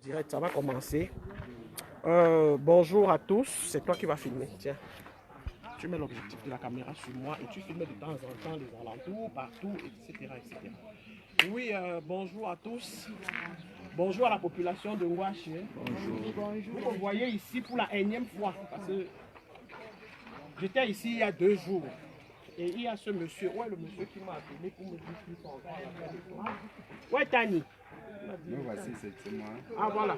direct, ça va commencer. Bonjour à tous, c'est toi qui vas filmer. Tiens, tu mets l'objectif de la caméra sur moi et tu filmes de temps en temps les alentours, partout, etc. etc. Oui, bonjour à tous. Bonjour à la population de Ngouache. Bonjour. Vous me voyez ici pour la énième fois parce que j'étais ici il y a 2 jours. Et il y a ce monsieur, ouais, le monsieur qui m'a appelé pour me dire qu'il sont encore à la fin. Ouais, Tani. Me voici, c'est moi. Ah, voilà.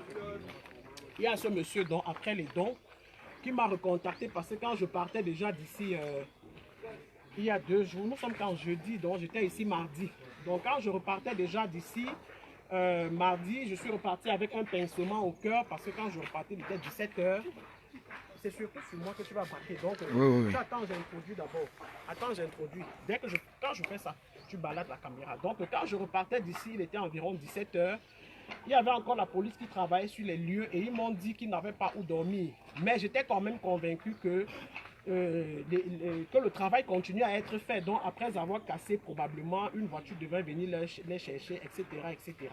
Il y a ce monsieur, donc, après les dons, qui m'a recontacté parce que quand je partais déjà d'ici, il y a 2 jours, nous sommes quand jeudi, donc j'étais ici mardi. Donc quand je repartais déjà d'ici, mardi, je suis reparti avec un pincement au cœur parce que quand je repartais, il était 17 h. C'est surtout sur moi que tu vas marquer. Donc, oui. attends, j'introduis d'abord. Attends, j'introduis. Quand je fais ça, tu balades la caméra. Donc, quand je repartais d'ici, il était environ 17 h. Il y avait encore la police qui travaillait sur les lieux et ils m'ont dit qu'ils n'avaient pas où dormir. Mais j'étais quand même convaincu que le travail continue à être fait. Donc, après avoir cassé probablement, une voiture devait venir les chercher, etc., etc.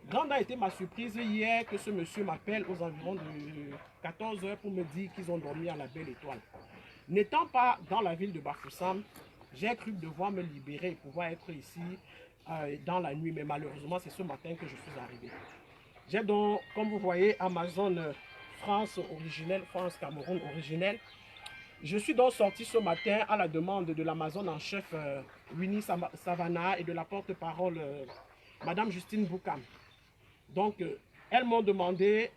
Grande a été ma surprise hier que ce monsieur m'appelle aux environs de 14 h pour me dire qu'ils ont dormi à la Belle Étoile. N'étant pas dans la ville de Bafoussam, j'ai cru devoir me libérer et pouvoir être ici dans la nuit. Mais malheureusement, c'est ce matin que je suis arrivé. J'ai donc, comme vous voyez, Amazon France originelle, France Cameroun originelle. Je suis donc sorti ce matin à la demande de l'Amazon en chef Winnie Savannah et de la porte-parole Madame Justine Boukam. Donc, elles m'ont demandé,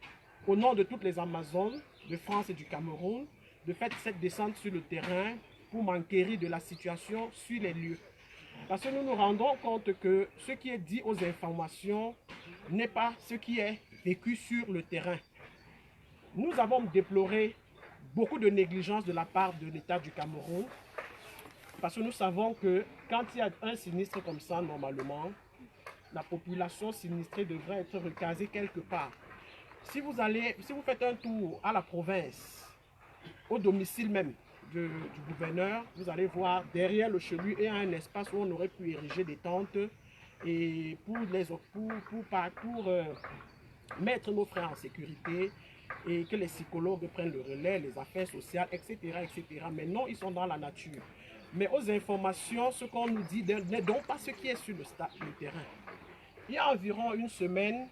au nom de toutes les Amazones de France et du Cameroun, de faire cette descente sur le terrain pour m'enquérir de la situation sur les lieux. Parce que nous nous rendons compte que ce qui est dit aux informations n'est pas ce qui est vécu sur le terrain. Nous avons déploré beaucoup de négligence de la part de l'État du Cameroun, parce que nous savons que quand il y a un sinistre comme ça, normalement, la population sinistrée devrait être recasée quelque part. Si vous faites un tour à la province, au domicile même du gouverneur, vous allez voir derrière le chelu, il y a un espace où on aurait pu ériger des tentes et pour mettre nos frères en sécurité et que les psychologues prennent le relais, les affaires sociales, etc., etc. Mais non, ils sont dans la nature. Mais aux informations, ce qu'on nous dit n'est donc pas ce qui est sur le terrain. Il y a environ une semaine,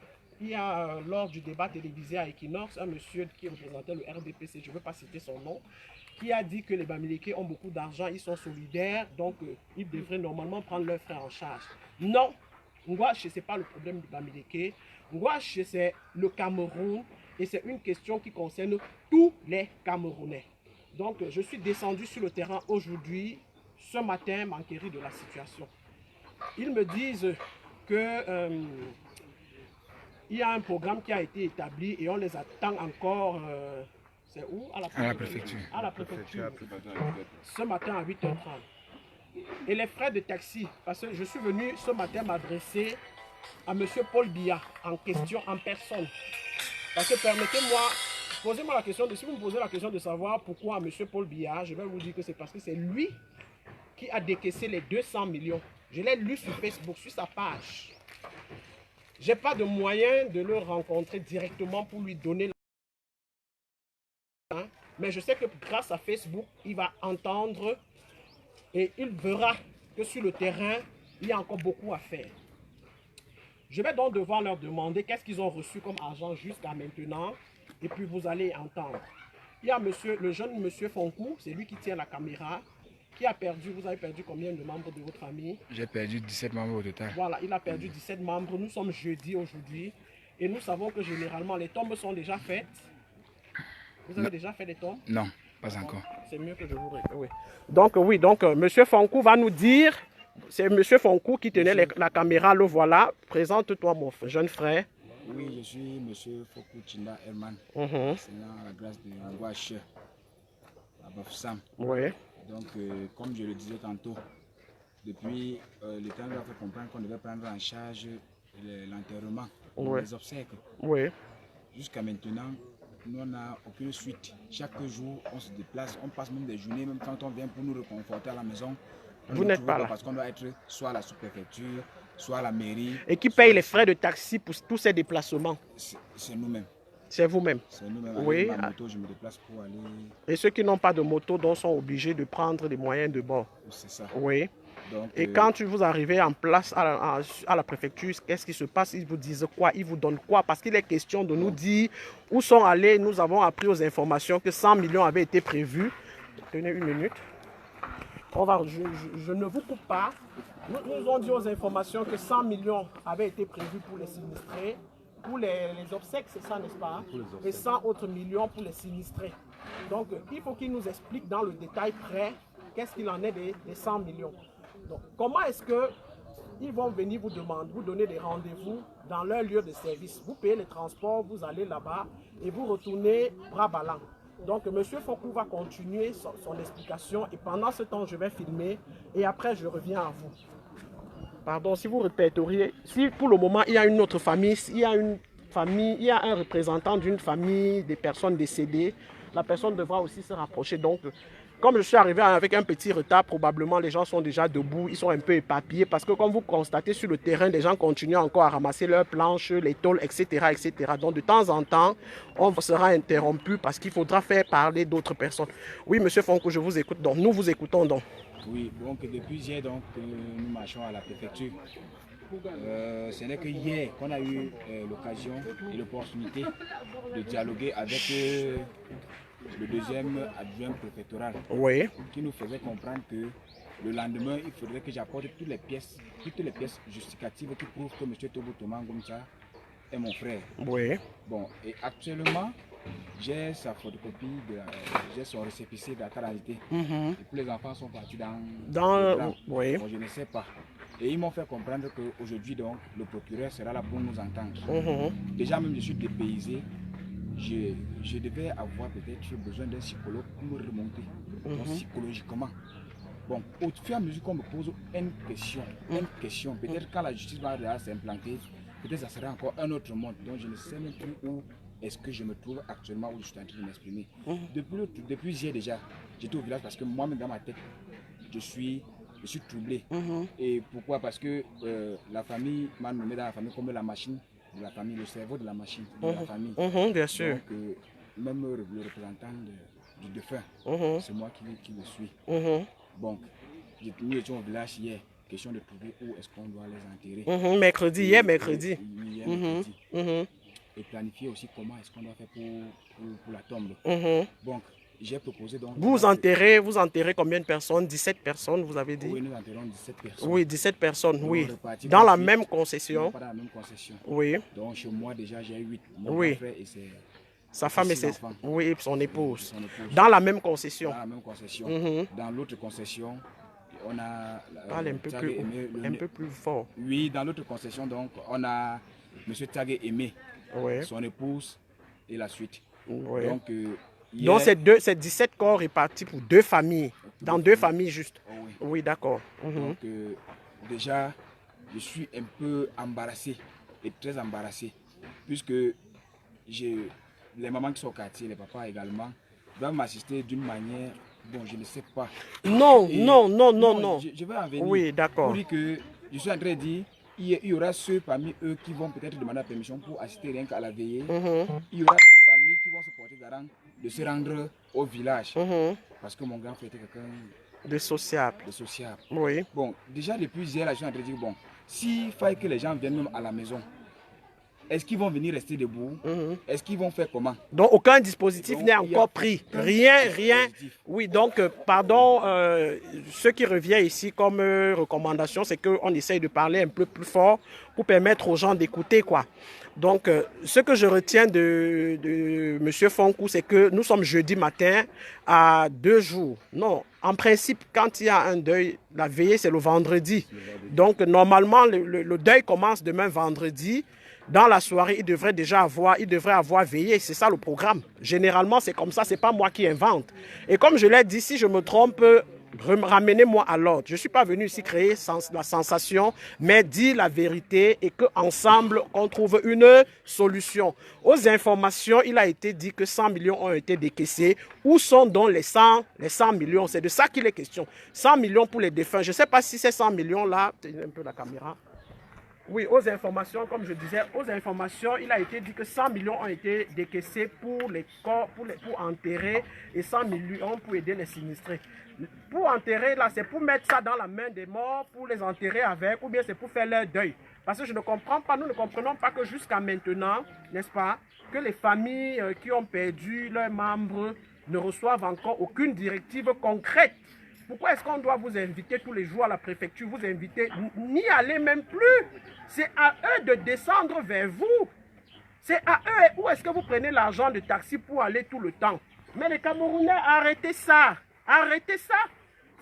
lors du débat télévisé à Equinox, un monsieur qui représentait le RDPC, je ne veux pas citer son nom, qui a dit que les Bamileke ont beaucoup d'argent, ils sont solidaires, donc ils devraient normalement prendre leurs frais en charge. Non, Ngouache, ce n'est pas le problème du Bamileke. Ngouache, c'est le Cameroun et c'est une question qui concerne tous les Camerounais. Donc, je suis descendu sur le terrain aujourd'hui, ce matin, m'enquérir de la situation. Ils me disent que il y a un programme qui a été établi et on les attend encore. C'est où? À la préfecture. À la préfecture. Ce matin à 8 h 30. Et les frais de taxi, parce que je suis venu ce matin m'adresser à M. Paul Biya en question, en personne. Parce que permettez-moi, posez-moi la question, si vous me posez la question de savoir pourquoi M. Paul Biya, je vais vous dire que c'est parce que c'est lui qui a décaissé les 200 millions. Je l'ai lu sur Facebook, sur sa page. Je n'ai pas de moyen de le rencontrer directement pour lui donner l'argent. Mais je sais que grâce à Facebook, il va entendre et il verra que sur le terrain, il y a encore beaucoup à faire. Je vais donc devoir leur demander qu'est-ce qu'ils ont reçu comme argent jusqu'à maintenant. Et puis vous allez entendre. Il y a le jeune monsieur Fonkou, c'est lui qui tient la caméra. Qui a perdu, vous avez perdu combien de membres de votre famille? J'ai perdu 17 membres au total. Voilà, il a perdu 17 membres. Nous sommes jeudi aujourd'hui. Et nous savons que généralement, les tombes sont déjà faites. Vous avez déjà fait des tombes? Non, pas encore. C'est mieux que je vous réponde. Oui. Donc, M. Fonkou va nous dire. C'est M. Fonkou qui tenait la caméra, le voilà. Présente-toi, mon jeune frère. Oui, je suis M. Fonkou Chinda Herman. C'est la grâce de Ngouache à Bafoussam. Oui. Donc, comme je le disais tantôt, depuis l'État nous a fait comprendre qu'on devait prendre en charge l'enterrement, les obsèques. Oui. Jusqu'à maintenant, nous n'avons aucune suite. Chaque jour, on se déplace, on passe même des journées, même quand on vient pour nous reconforter à la maison. Vous n'êtes pas là. Parce qu'on doit être soit à la sous-préfecture, soit la mairie. Et qui paye les frais de taxi pour tous ces déplacements? C'est nous-mêmes. C'est vous-même? C'est nous-mêmes. Oui. Avec ma moto, je me déplace pour aller... Et ceux qui n'ont pas de moto, donc sont obligés de prendre des moyens de bord? C'est ça. Oui. Donc, et quand vous arrivez en place à la préfecture, qu'est-ce qui se passe? Ils vous disent quoi? Ils vous donnent quoi? Parce qu'il est question de nous dire où sont allés. Nous avons appris aux informations que 100 millions avaient été prévus. Tenez une minute. Je ne vous coupe pas. Nous ont dit aux informations que 100 millions avaient été prévus pour les sinistrés, pour les obsèques, c'est ça, n'est-ce pas? Et 100 autres millions pour les sinistrés. Donc, il faut qu'ils nous expliquent dans le détail près qu'est-ce qu'il en est des 100 millions. Donc, comment est-ce qu'ils vont venir vous donner des rendez-vous dans leur lieu de service? Vous payez les transports, vous allez là-bas et vous retournez bras ballants. Donc, M. Fonkou va continuer son explication et pendant ce temps, je vais filmer et après, je reviens à vous. Pardon, si vous répéteriez, si pour le moment, il y a une autre famille, il y a un représentant d'une famille des personnes décédées, la personne devra aussi se rapprocher. Donc, comme je suis arrivé avec un petit retard, probablement les gens sont déjà debout, ils sont un peu éparpillés parce que comme vous constatez sur le terrain, les gens continuent encore à ramasser leurs planches, les tôles, etc., etc. Donc de temps en temps, on sera interrompu parce qu'il faudra faire parler d'autres personnes. Oui, monsieur Fonkou, je vous écoute donc. Nous vous écoutons donc. Oui, donc depuis hier, donc, nous marchons à la préfecture. Ce n'est que hier qu'on a eu l'occasion et l'opportunité de dialoguer avec le deuxième adjoint préfectoral, oui, qui nous faisait comprendre que le lendemain, il faudrait que j'apporte toutes les pièces justificatives qui prouvent que M. Tobo Thomas Ngomcha est mon frère. Oui. Bon, et actuellement, j'ai sa photocopie, j'ai son récépissé de la carte d'identité. Et puis les enfants sont partis dans oui. Bon, je ne sais pas. Et ils m'ont fait comprendre qu'aujourd'hui, donc, le procureur sera là pour nous entendre. Déjà, même je suis dépaysé. Je devais avoir peut-être besoin d'un psychologue pour me remonter donc, psychologiquement. Bon, au fur et à mesure qu'on me pose une question, peut-être quand la justice va s'implanter, peut-être ça sera encore un autre monde. Donc je ne sais même plus où est-ce que je me trouve actuellement, où je suis en train de m'exprimer. Depuis hier déjà, j'étais au village parce que moi-même dans ma tête, je suis troublé. Et pourquoi? Parce que la famille m'a nommé dans la famille comme la machine de la famille, le cerveau de la machine de la famille. Bien sûr. Donc, même le représentant du défunt, c'est moi qui le suis. Donc, nous étions au village hier, question de trouver où est-ce qu'on doit les enterrer. Mercredi, hier mercredi. Et planifier aussi comment est-ce qu'on doit faire pour la tombe. Donc, j'ai proposé donc... Vous enterrez combien de personnes? 17 personnes, vous avez dit? Oui, nous enterrons 17 personnes. Oui, 17 personnes, oui. Dans la même concession? Pas dans la même concession. Oui. Donc, chez moi, déjà, j'ai 8. Mon frère et sa femme et son épouse. Dans la même concession? Dans la même concession. Dans l'autre concession, on a... Parle un peu plus fort. Oui, dans l'autre concession, donc, on a M. Tagé Aimé, son épouse et la suite. Donc, donc c'est 17 corps répartis pour deux familles, dans deux familles juste. Oui, d'accord. Donc déjà, je suis un peu embarrassé et très embarrassé, puisque les mamans qui sont au quartier, les papas également, doivent m'assister d'une manière, bon, je ne sais pas. Non. Je vais en venir. Oui, d'accord. Pour dire que je suis en train de dire, il y aura ceux parmi eux qui vont peut-être demander la permission pour assister rien qu'à la veillée. Il y aura parmi qui vont se porter garant de se rendre au village. Parce que mon grand frère était quelqu'un de sociable. Oui. Bon, déjà depuis hier, je suis en train de dire, bon, s'il faille que les gens viennent même à la maison, est-ce qu'ils vont venir rester debout? Est-ce qu'ils vont faire comment? Donc aucun dispositif n'est encore pris. Rien. Oui, donc pardon, ce qui revient ici comme recommandation, c'est qu'on essaye de parler un peu plus fort pour permettre aux gens d'écouter, quoi. Donc ce que je retiens de M. Fonkou, c'est que nous sommes jeudi matin à 2 jours. Non, en principe, quand il y a un deuil, la veillée, c'est le vendredi. Donc normalement, le deuil commence demain vendredi. Dans la soirée, il devrait avoir veillé. C'est ça le programme. Généralement, c'est comme ça. Ce n'est pas moi qui invente. Et comme je l'ai dit, si je me trompe, ramenez-moi à l'ordre. Je ne suis pas venu ici créer la sensation, mais dire la vérité et qu'ensemble, on trouve une solution. Aux informations, il a été dit que 100 millions ont été décaissés. Où sont donc les 100 millions? C'est de ça qu'il est question. 100 millions pour les défunts. Je ne sais pas si ces 100 millions-là... Tenez un peu la caméra. Oui, aux informations, comme je disais, aux informations, il a été dit que 100 millions ont été décaissés pour les corps, pour enterrer, et 100 millions pour aider les sinistrés. Pour enterrer, là, c'est pour mettre ça dans la main des morts, pour les enterrer avec, ou bien c'est pour faire leur deuil. Parce que je ne comprends pas, nous ne comprenons pas que jusqu'à maintenant, n'est-ce pas, que les familles qui ont perdu leurs membres ne reçoivent encore aucune directive concrète. Pourquoi est-ce qu'on doit vous inviter tous les jours à la préfecture, vous inviter, n'y aller même plus? C'est à eux de descendre vers vous. C'est à eux. Où est-ce que vous prenez l'argent de taxi pour aller tout le temps? Mais les Camerounais, arrêtez ça. Arrêtez ça.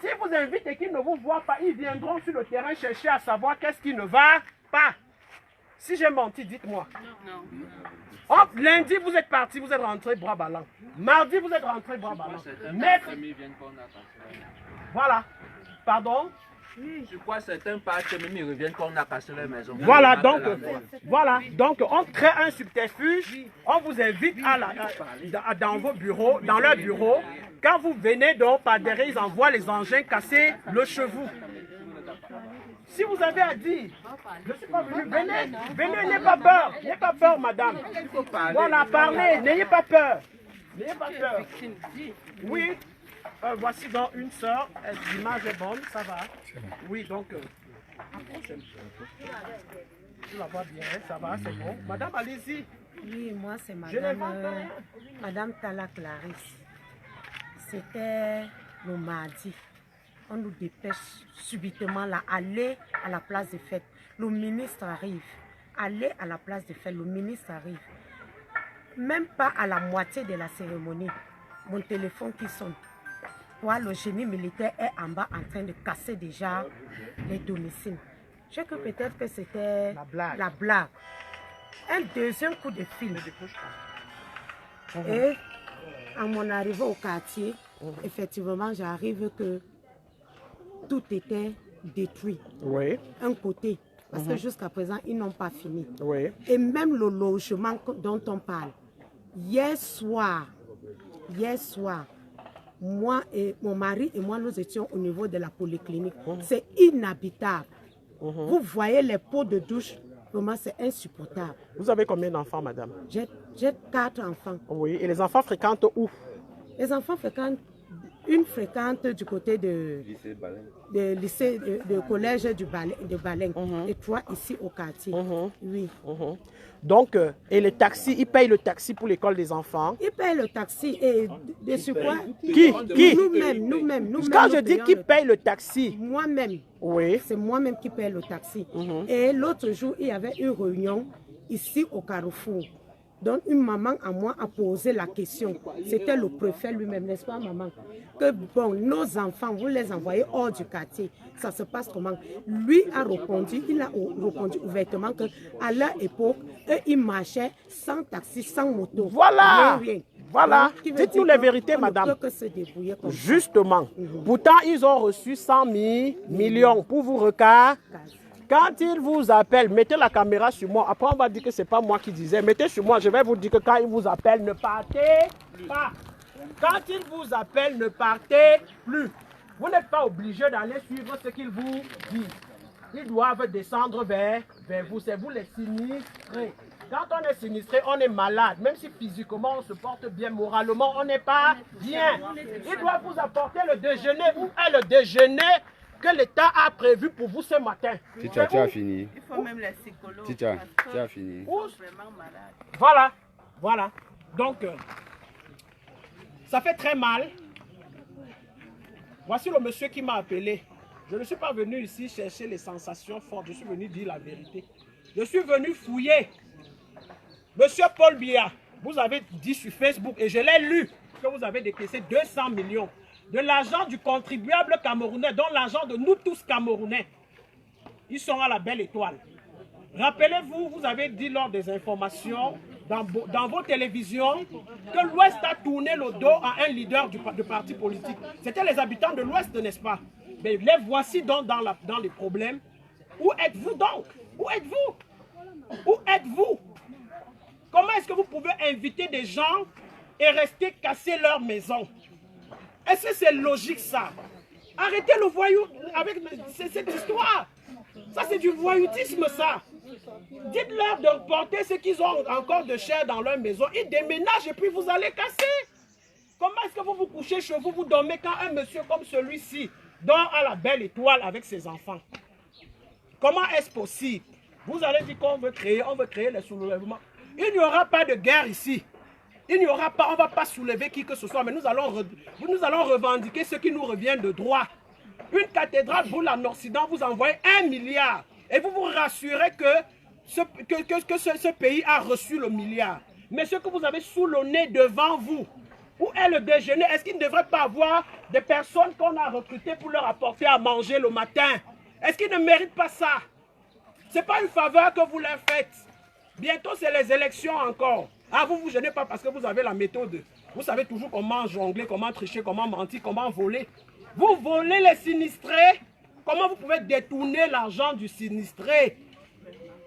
Si vous invitez et qu'ils ne vous voient pas, ils viendront sur le terrain chercher à savoir qu'est-ce qui ne va pas. Si j'ai menti, dites-moi. Non. Oh, lundi, vous êtes parti, vous êtes rentré bras ballants. Mardi, vous êtes rentré bras ballants. Mercredi. Voilà. Pardon? Je crois que certains partent même ils reviennent quand on a cassé leur maison. Voilà, donc on crée un subterfuge, on vous invite dans vos bureaux, dans leur bureau. Quand vous venez donc par derrière, ils envoient les engins casser le chevaux. Si vous avez à dire, je ne suis pas venu, venez, n'ayez pas peur, madame. Voilà, parlez, n'ayez pas peur. N'ayez pas peur. Oui. Voici donc une sœur, l'image est bonne, ça va. Oui, donc, tu la vois bien, ça va, c'est bon. Madame, allez-y. Oui, moi c'est Madame Tala Clarisse. C'était le mardi. On nous dépêche subitement là, aller à la place des fêtes. Le ministre arrive. Aller à la place des fêtes, le ministre arrive. Même pas à la moitié de la cérémonie. Mon téléphone qui sonne. Le génie militaire est en bas en train de casser déjà les domiciles. Je sais que peut-être que c'était la blague. Un deuxième coup de fil. Et à mon arrivée au quartier, effectivement, j'arrive que tout était détruit. Oui. Un côté. Parce que jusqu'à présent, ils n'ont pas fini. Oui. Et même le logement dont on parle. Hier soir, moi et mon mari et moi, nous étions au niveau de la polyclinique. C'est inhabitable. Vous voyez les pots de douche, vraiment c'est insupportable. Vous avez combien d'enfants, madame? J'ai 4 enfants. Oui, et les enfants fréquentent où? Les enfants fréquentent, une fréquente du côté de lycée, de collège de Baleng, et 3 ici au quartier. Oui. Donc, et les taxis, ils payent le taxi pour l'école des enfants? Ils payent le taxi et de ce quoi? Qui? Nous-mêmes. Quand je dis qui paye le taxi? Moi-même. Oui. C'est moi-même qui paye le taxi. Et l'autre jour, il y avait une réunion ici au Carrefour. Donc, une maman à moi a posé la question. C'était le préfet lui-même, n'est-ce pas, maman? Que bon, nos enfants, vous les envoyez hors du quartier. Ça se passe comment? Lui a répondu, il a répondu ouvertement qu'à leur époque, eux, ils marchaient sans taxi, sans moto. Voilà! Rien. Voilà. Dites-nous les vérités, madame. On ne peut que se débrouiller comme justement. Pourtant, ils ont reçu 100 millions pour vous recaser. Quand ils vous appellent, mettez la caméra sur moi. Après, on va dire que ce n'est pas moi qui disais. Mettez sur moi, je vais vous dire que quand ils vous appellent, ne partez pas. Quand ils vous appellent, ne partez plus. Vous n'êtes pas obligé d'aller suivre ce qu'ils vous disent. Ils doivent descendre vers vous. C'est vous les sinistrés. Quand on est sinistré, on est malade. Même si physiquement on se porte bien, moralement, on n'est pas bien. Ils doivent vous apporter le déjeuner. Où est le déjeuner que l'État a prévu pour vous ce matin? Titia, tu as fini. Il faut même les psychologues. Titia, tu as fini. Vraiment malade. Voilà. Donc, ça fait très mal. Voici le monsieur qui m'a appelé. Je ne suis pas venu ici chercher les sensations fortes. Je suis venu dire la vérité. Je suis venu fouiller. Monsieur Paul Biya, vous avez dit sur Facebook, et je l'ai lu, que vous avez décaissé 200 millions de l'argent du contribuable camerounais, dont l'argent de nous tous Camerounais. Ils sont à la belle étoile. Rappelez-vous, vous avez dit lors des informations, dans vos télévisions, que l'Ouest a tourné le dos à un leader de parti politique. C'était les habitants de l'Ouest, n'est-ce pas? Mais les voici donc dans les problèmes. Où êtes-vous donc? Où êtes-vous? Où êtes-vous? Comment est-ce que vous pouvez inviter des gens et rester casser leur maison? Est-ce que c'est logique ça? Arrêtez le voyou avec cette histoire. Ça c'est du voyoutisme ça. Dites-leur de porter ce qu'ils ont encore de chair dans leur maison. Ils déménagent et puis vous allez casser. Comment est-ce que vous vous couchez chez vous, vous dormez quand un monsieur comme celui-ci dort à la belle étoile avec ses enfants? Comment est-ce possible? Vous allez dire qu'on veut créer les soulèvements. Il n'y aura pas de guerre ici. Il n'y aura pas, on ne va pas soulever qui que ce soit, mais nous allons revendiquer ce qui nous revient de droit. Une cathédrale, vous, en Occident, vous envoyez 1 milliard. Et vous vous rassurez que ce pays a reçu le milliard. Mais ce que vous avez sous le nez devant vous, où est le déjeuner? Est-ce qu'il ne devrait pas avoir des personnes qu'on a recrutées pour leur apporter à manger le matin? Est-ce qu'ils ne méritent pas ça? Ce n'est pas une faveur que vous leur faites. Bientôt, c'est les élections encore. Ah, vous ne vous gênez pas parce que vous avez la méthode. Vous savez toujours comment jongler, comment tricher, comment mentir, comment voler. Vous volez les sinistrés. Comment vous pouvez détourner l'argent du sinistré?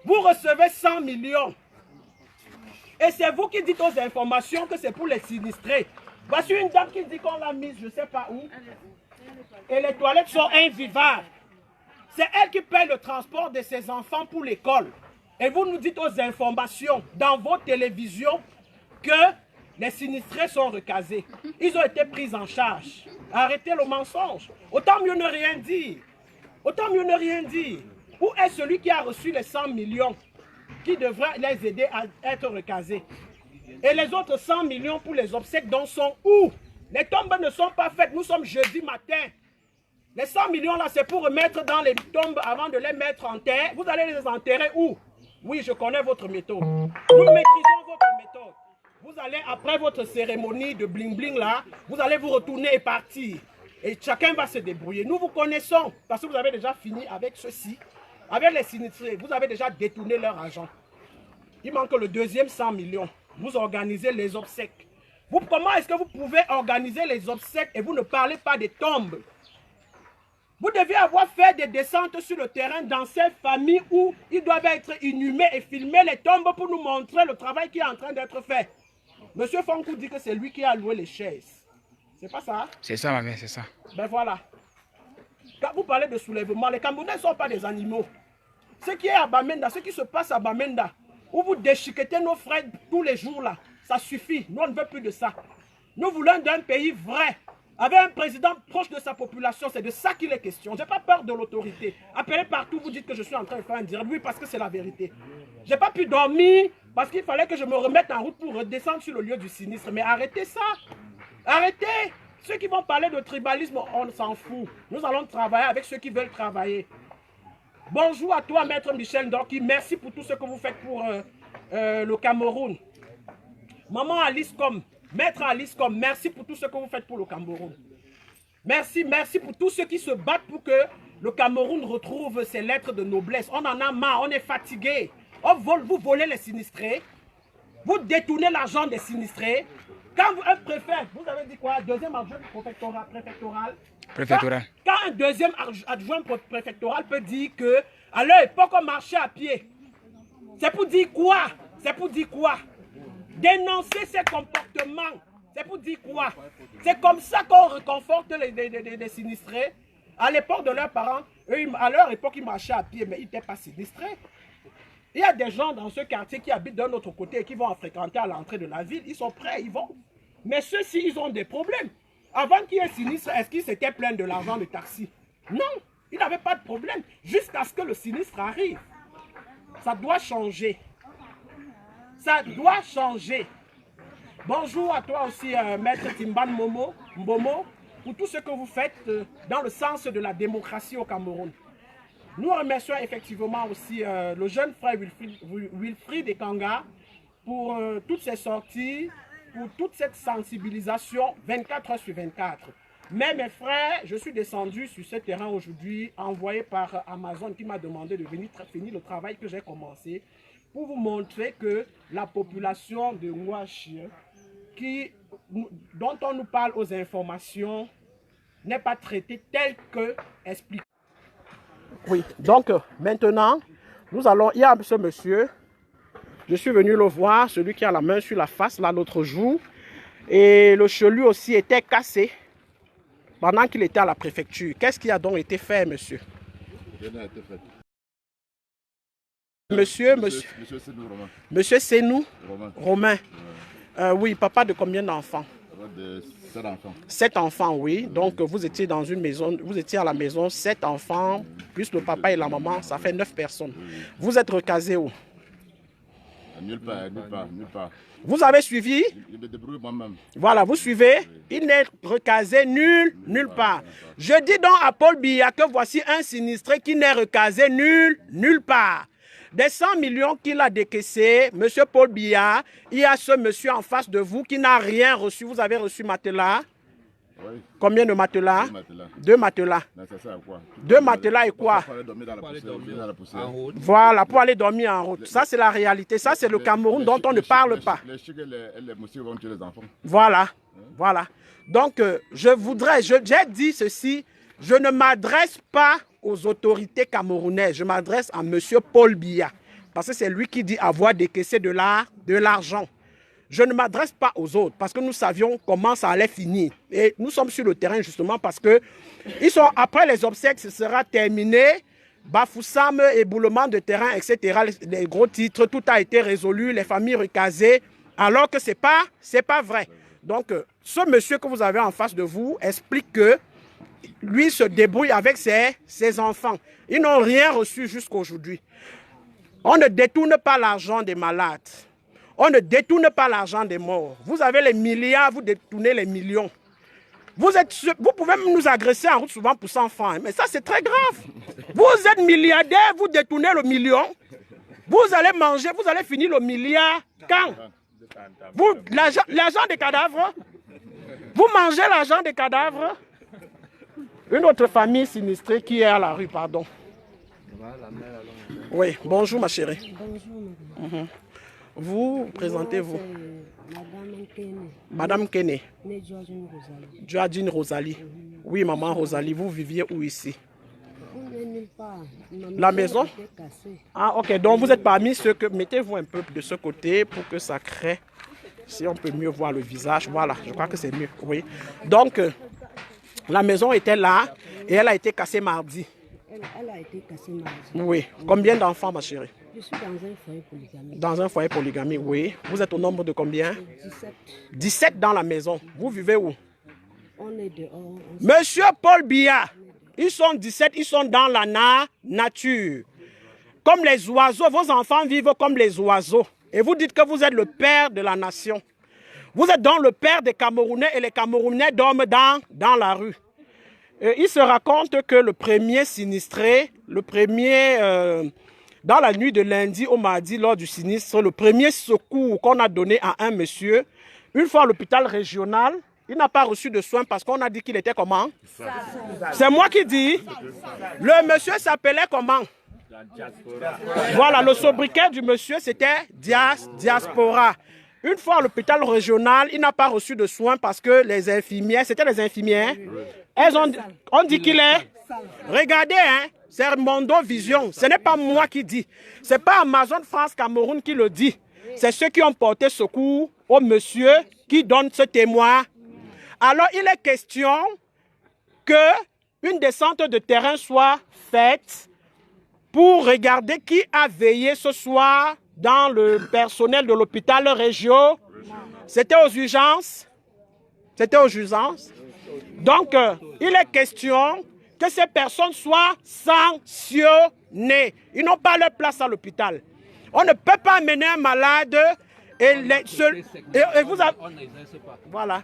Vous recevez 100 millions. Et c'est vous qui dites aux informations que c'est pour les sinistrés. Voici une dame qui dit qu'on l'a mise, je ne sais pas où. Et les toilettes sont invivables. C'est elle qui paye le transport de ses enfants pour l'école. Et vous nous dites aux informations dans vos télévisions que les sinistrés sont recasés. Ils ont été pris en charge. Arrêtez le mensonge. Autant mieux ne rien dire. Autant mieux ne rien dire. Où est celui qui a reçu les 100 millions qui devrait les aider à être recasés? Et les autres 100 millions pour les obsèques dont sont où? Les tombes ne sont pas faites. Nous sommes jeudi matin. Les 100 millions là, c'est pour remettre dans les tombes avant de les mettre en terre. Vous allez les enterrer où? Oui, je connais votre méthode. Nous maîtrisons votre méthode. Vous allez, après votre cérémonie de bling-bling là, vous allez vous retourner et partir. Et chacun va se débrouiller. Nous vous connaissons, parce que vous avez déjà fini avec ceci. Avec les sinistrés, vous avez déjà détourné leur argent. Il manque le deuxième 100 millions. Vous organisez les obsèques. Comment est-ce que vous pouvez organiser les obsèques et vous ne parlez pas des tombes? Vous devez avoir fait des descentes sur le terrain dans ces familles où ils doivent être inhumés et filmer les tombes pour nous montrer le travail qui est en train d'être fait. Monsieur Fonkou dit que c'est lui qui a loué les chaises. C'est pas ça? C'est ça, ma mère, c'est ça. Ben voilà. Quand vous parlez de soulèvement, les Camerounais ne sont pas des animaux. Ce qui est à Bamenda, ce qui se passe à Bamenda, où vous déchiquetez nos frères tous les jours là, ça suffit. Nous, on ne veut plus de ça. Nous voulons d'un pays vrai, avec un président proche de sa population. C'est de ça qu'il est question. Je n'ai pas peur de l'autorité. Appelez partout, vous dites que je suis en train de faire un direct. Oui, parce que c'est la vérité. Je n'ai pas pu dormir parce qu'il fallait que je me remette en route pour redescendre sur le lieu du sinistre. Mais arrêtez ça. Arrêtez. Ceux qui vont parler de tribalisme, on s'en fout. Nous allons travailler avec ceux qui veulent travailler. Bonjour à toi, Maître Michel Ndorki. Merci pour tout ce que vous faites pour le Cameroun. Maman Alice Com, Maître Alice Com, merci pour tout ce que vous faites pour le Cameroun. Merci, merci pour tous ceux qui se battent pour que le Cameroun retrouve ses lettres de noblesse. On en a marre, on est fatigué. Vous volez les sinistrés. Vous détournez l'argent des sinistrés. Quand un préfet, vous avez dit quoi? Deuxième adjoint préfectoral. Quand un deuxième adjoint préfectoral peut dire que à leur époque on marchait à pied, c'est pour dire quoi? C'est pour dire quoi? Dénoncer ces comportements, c'est pour dire quoi? C'est comme ça qu'on réconforte les sinistrés. À l'époque de leurs parents, eux, à leur époque ils marchaient à pied, mais ils n'étaient pas sinistrés. Il y a des gens dans ce quartier qui habitent d'un autre côté et qui vont fréquenter à l'entrée de la ville. Ils sont prêts, ils vont. Mais ceux-ci, ils ont des problèmes. Avant qu'il y ait sinistre, est-ce qu'ils s'étaient plaints de l'argent de taxi? Non, ils n'avaient pas de problème. Jusqu'à ce que le sinistre arrive. Ça doit changer. Ça doit changer. Bonjour à toi aussi, Maître Timban Mbomo, pour tout ce que vous faites dans le sens de la démocratie au Cameroun. Nous remercions effectivement aussi le jeune frère Wilfried Ekanga pour toutes ces sorties, pour toute cette sensibilisation 24 heures sur 24. Mais mes frères, je suis descendu sur ce terrain aujourd'hui, envoyé par Amazon qui m'a demandé de venir finir le travail que j'ai commencé pour vous montrer que la population de Ngouachi, dont on nous parle aux informations, n'est pas traitée telle que expliquée. Oui, donc maintenant, nous allons, il y a ce monsieur, je suis venu le voir, celui qui a la main sur la face là l'autre jour, et le chelu aussi était cassé pendant qu'il était à la préfecture. Qu'est-ce qui a donc été fait, monsieur? Rien n'a été fait. Monsieur Senou Romain. Ouais. Oui, papa de combien d'enfants? De 7 enfants. 7 enfants, oui. Donc vous étiez dans une maison, vous étiez à la maison, 7 enfants, plus le papa et la maman, ça fait 9 personnes. Vous êtes recasé où? Nulle part. Vous avez suivi? Je me débrouille moi-même. Voilà, vous suivez? Il n'est recasé nulle part. Je dis donc à Paul Biya que voici un sinistré qui n'est recasé nulle part. Des 100 millions qu'il a décaissés, monsieur Paul Biya, il y a ce monsieur en face de vous qui n'a rien reçu. Vous avez reçu matelas? Oui. Combien de matelas? 2 matelas. 2 matelas. Non, ça sert à quoi? 2 matelas et quoi? Pour aller dormir dans la poussière. Voilà, pour aller dormir en route. Ça, c'est la réalité. Ça, c'est le Cameroun dont on ne parle pas. Les chics et les moustiques vont tuer les enfants. Voilà, voilà. Donc, j'ai dit ceci, je ne m'adresse pas aux autorités camerounaises, je m'adresse à monsieur Paul Biya, parce que c'est lui qui dit avoir décaissé de l'argent. Je ne m'adresse pas aux autres, parce que nous savions comment ça allait finir. Et nous sommes sur le terrain justement parce que après les obsèques, ce sera terminé. Bafoussam, éboulement de terrain, etc. Les gros titres, tout a été résolu, les familles recasées, alors que ce n'est pas vrai. Donc, ce monsieur que vous avez en face de vous explique que lui se débrouille avec ses enfants. Ils n'ont rien reçu jusqu'à aujourd'hui. On ne détourne pas l'argent des malades. On ne détourne pas l'argent des morts. Vous avez les milliards, vous détournez les millions. Vous pouvez même nous agresser en route souvent pour 100 francs. Mais ça, c'est très grave. Vous êtes milliardaire, vous détournez le million. Vous allez manger, vous allez finir le milliard quand? L'argent des cadavres. Vous mangez l'argent des cadavres. Une autre famille sinistrée qui est à la rue, pardon. Oui, bonjour ma chérie. Bonjour. Vous présentez-vous? Madame Kene. Madame Kene. Rosalie. Djadjine Rosalie. Oui, maman Rosalie, vous viviez où ici? On n'est nulle part. La maison? Ah, ok. Donc vous êtes parmi ceux que... Mettez-vous un peu de ce côté pour que ça crée. Si on peut mieux voir le visage. Voilà, je crois que c'est mieux. Oui. Donc, la maison était là et elle a été cassée mardi. Elle a été cassée mardi. Oui. Combien d'enfants, ma chérie? Je suis dans un foyer polygamie. Dans un foyer polygamie, oui. Vous êtes au nombre de combien? 17. 17 dans la maison. Vous vivez où? On est dehors. Monsieur Paul Biya, ils sont 17, ils sont dans la nature. Comme les oiseaux, vos enfants vivent comme les oiseaux. Et vous dites que vous êtes le père de la nation. Vous êtes donc le père des Camerounais et les Camerounais dorment dans la rue. Il se raconte que le premier sinistré, dans la nuit de lundi au mardi, lors du sinistre, le premier secours qu'on a donné à un monsieur, une fois à l'hôpital régional, il n'a pas reçu de soins parce qu'on a dit qu'il était comment? C'est moi qui dis. Le monsieur s'appelait comment? Voilà, le sobriquet du monsieur, c'était Diaspora. Une fois à l'hôpital régional, il n'a pas reçu de soins parce que les infirmières, c'était les infirmières, on dit qu'il est... Regardez, hein, c'est Mondo Vision, ce n'est pas moi qui dis. Ce n'est pas Amazon France Cameroun qui le dit. C'est ceux qui ont porté secours au monsieur qui donne ce témoin. Alors, il est question qu'une descente de terrain soit faite pour regarder qui a veillé ce soir dans le personnel de l'hôpital régional. C'était aux urgences. C'était aux urgences. Donc, il est question que ces personnes soient sanctionnées. Ils n'ont pas leur place à l'hôpital. On ne peut pas amener un malade et vous avez... Voilà.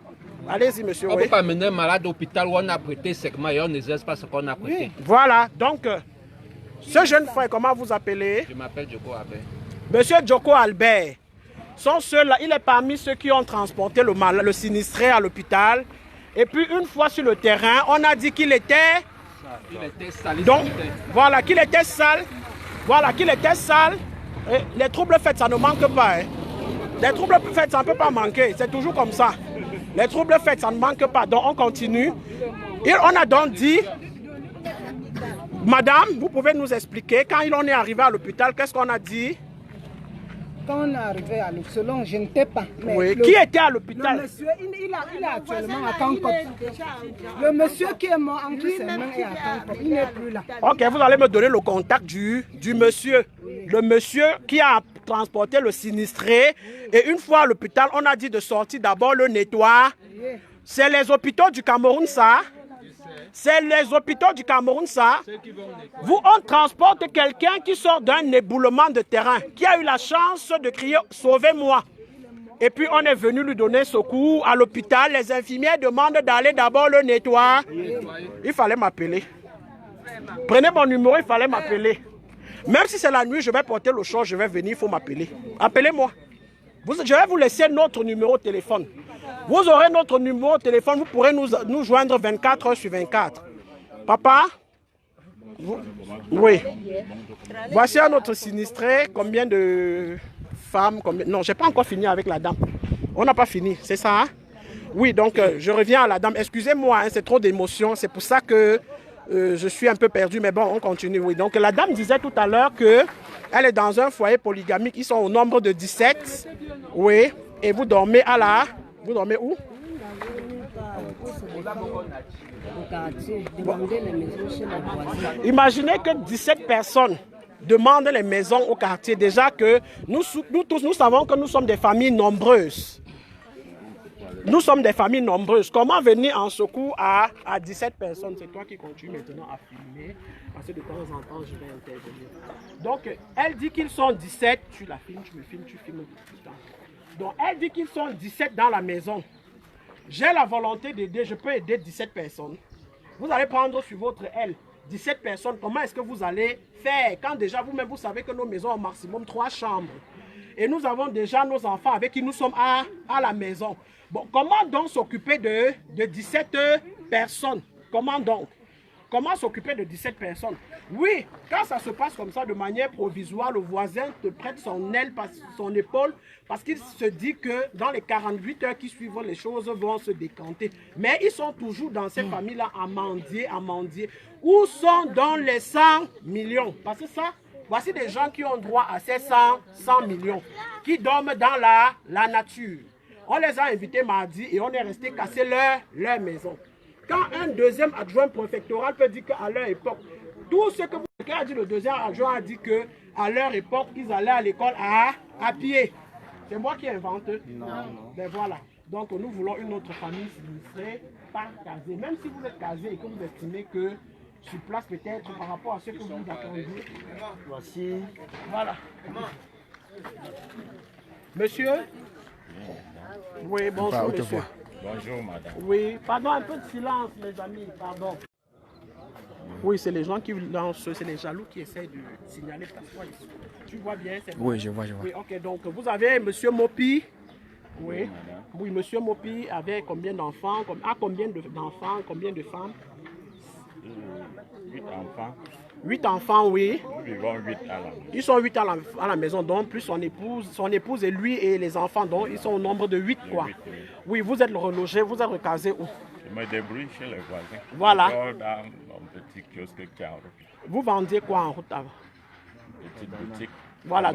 Allez-y, monsieur. On ne peut pas amener un malade à l'hôpital où on a prêté segment et on n'exerce pas ce qu'on a prêté. Voilà. Donc, ce jeune frère, comment vous appelez? Je m'appelle Joko Albert. Monsieur Joko Albert, sont ceux-là, il est parmi ceux qui ont transporté le sinistré à l'hôpital. Et puis, une fois sur le terrain, on a dit qu'il était... Il était sale. Donc, voilà, qu'il était sale. Voilà, qu'il était sale. Et les troubles faits, ça ne manque pas. Hein. Les troubles faits, ça ne peut pas manquer. C'est toujours comme ça. Les troubles faits, ça ne manque pas. Donc, on continue. Et on a donc dit... Madame, vous pouvez nous expliquer, quand il en est arrivé à l'hôpital, qu'est-ce qu'on a dit? quand on est arrivé à l'Epsilon, je n'étais pas. Mais oui. Qui était à l'hôpital? Le monsieur, il est actuellement à Kankop. Le monsieur qui est mort entre ses mains et à Kankop, il n'est plus là. Ok, vous allez me donner le contact du monsieur. Oui. Le monsieur qui a transporté le sinistré. Et une fois à l'hôpital, on a dit de sortir d'abord le nettoyer. C'est les hôpitaux du Cameroun, ça. C'est les hôpitaux du Cameroun, ça. Vous, on transporte quelqu'un qui sort d'un éboulement de terrain, qui a eu la chance de crier « Sauvez-moi ». Et puis on est venu lui donner secours à l'hôpital. Les infirmières demandent d'aller d'abord le nettoyer. Il fallait m'appeler. Prenez mon numéro, il fallait m'appeler. Même si c'est la nuit, je vais porter le char, je vais venir, il faut m'appeler. Appelez-moi. Je vais vous laisser notre numéro de téléphone. Vous aurez notre numéro de téléphone, vous pourrez nous joindre 24 heures sur 24. Papa? Oui. Voici un autre sinistré. Combien de femmes? Non, je n'ai pas encore fini avec la dame. On n'a pas fini, c'est ça? Hein? Oui, donc je reviens à la dame. Excusez-moi, hein, c'est trop d'émotions. C'est pour ça que je suis un peu perdu. Mais bon, on continue. Oui. Donc la dame disait tout à l'heure qu'elle est dans un foyer polygamique. Ils sont au nombre de 17. Oui. Et vous dormez à la... Vous dormez où? Au quartier, demander les maisons chez les voisins. Imaginez que 17 personnes demandent les maisons au quartier. Déjà que nous tous, nous savons que nous sommes des familles nombreuses. Nous sommes des familles nombreuses. Comment venir en secours à 17 personnes? C'est toi qui continues maintenant à filmer. Parce que de temps en temps, je vais intervenir. Donc, elle dit qu'ils sont 17. Tu la filmes, tu me filmes, tu filmes. Donc, elle dit qu'ils sont 17 dans la maison. J'ai la volonté d'aider, je peux aider 17 personnes. Vous allez prendre sur votre aile 17 personnes. Comment est-ce que vous allez faire? Quand déjà vous-même, vous savez que nos maisons ont au maximum 3 chambres. Et nous avons déjà nos enfants avec qui nous sommes à la maison. Bon, comment donc s'occuper de 17 personnes? Comment donc? Comment s'occuper de 17 personnes? Oui, quand ça se passe comme ça de manière provisoire, le voisin te prête son épaule parce qu'il se dit que dans les 48 heures qui suivent, les choses vont se décanter. Mais ils sont toujours dans ces familles-là à mendier. Où sont donc les 100 millions? Parce que ça, voici des gens qui ont droit à ces 100 millions, qui dorment dans la nature. On les a invités mardi et on est resté casser leur maison. Quand un deuxième adjoint préfectoral peut dire qu'à leur époque, tout ce que vous a dit, le deuxième adjoint a dit qu'à leur époque, ils allaient à l'école à pied. C'est moi qui invente. Non. Ben voilà. Donc nous voulons une autre famille sinistrée, pas casée. Même si vous êtes casé et que vous estimez que sur place peut-être par rapport à ce que vous attendez. Voici. Voilà. Monsieur? Oui, bonjour monsieur. Bonjour madame. Oui, pardon, un peu de silence mes amis, pardon. Oui, c'est les gens qui lancent, c'est les jaloux qui essayent de signaler parfois ici. Tu vois bien? Oui, je vois. Oui, ok, donc vous avez monsieur Mopi. Oui, oui, monsieur Mopi avait combien d'enfants? Combien d'enfants? Combien de femmes? 8 enfants. 8 enfants, oui. Nous vivons 8 à la maison. Ils sont 8 à la maison, donc plus son épouse et lui et les enfants, donc ils sont au nombre de 8 quoi. 8, oui. Oui, vous êtes relogé, vous êtes recasé où? Je me débrouille chez les voisins. Voilà. Dans mon petit kiosque qui est en route. Vous vendiez quoi en route avant? Une petite boutique. Voilà,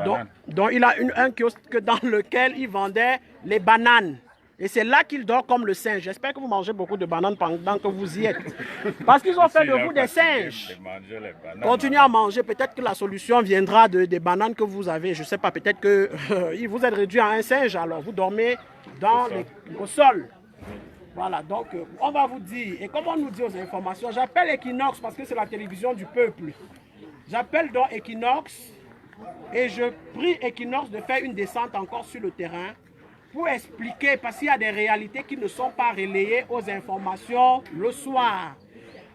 donc il a un kiosque dans lequel il vendait les bananes. Et c'est là qu'il dort comme le singe. J'espère que vous mangez beaucoup de bananes pendant que vous y êtes. Parce qu'ils ont fait de vous des singes. Continuez à manger. Peut-être que la solution viendra des bananes que vous avez. Je ne sais pas, peut-être que vous êtes réduit à un singe. Alors vous dormez au sol. Voilà, donc on va vous dire. Et comme on nous dit aux informations, j'appelle Equinox parce que c'est la télévision du peuple. J'appelle donc Equinox et je prie Equinox de faire une descente encore sur le terrain pour expliquer, parce qu'il y a des réalités qui ne sont pas relayées aux informations le soir.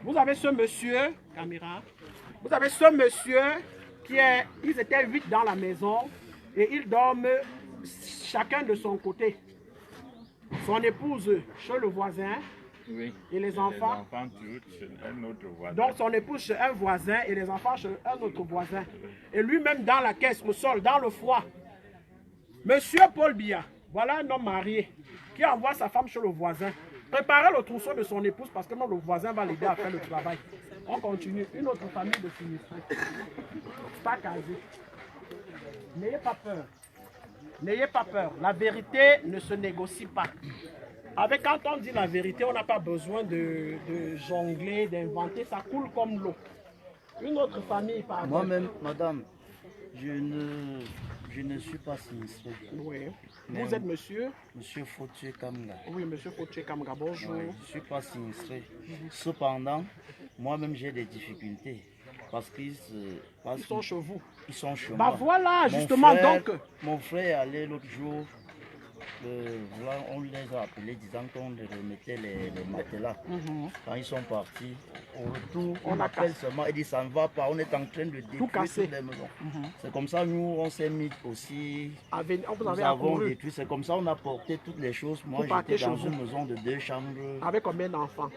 Vous avez ce monsieur, caméra, vous avez ce monsieur ils étaient 8 dans la maison et ils dorment chacun de son côté. Son épouse chez le voisin, oui, et les enfants chez un autre voisin. Donc son épouse chez un voisin et les enfants chez un autre voisin. Et lui-même dans la caisse, au sol, dans le froid. Monsieur Paul Biya, voilà un homme marié qui envoie sa femme chez le voisin. Préparez le trousseau de son épouse parce que non, le voisin va l'aider à faire le travail. On continue. Une autre famille de sinistrés. Pas casé. N'ayez pas peur. N'ayez pas peur. La vérité ne se négocie pas. Quand on dit la vérité, on n'a pas besoin de jongler, d'inventer. Ça coule comme l'eau. Une autre famille, pardon. Moi-même, madame, je ne suis pas sinistré. Oui. Vous êtes monsieur? Monsieur Fotue Kamga. Oui, monsieur Fotue Kamga, bonjour. Oui, je ne suis pas sinistré. Cependant, moi-même, j'ai des difficultés. Parce qu'ils sont chez vous. Ils sont chez moi. Bah voilà, justement, donc. Mon frère est allé l'autre jour. On les a appelés disant qu'on remettait les matelas. Quand ils sont partis, au retour, on appelle seulement et dit ça ne va pas, on est en train de détruire toutes les maisons. C'est comme ça, nous, on s'est mis aussi, nous avons détruit, c'est comme ça, on a porté toutes les choses. Moi, j'étais dans une maison de 2 chambres. Avec combien d'enfants?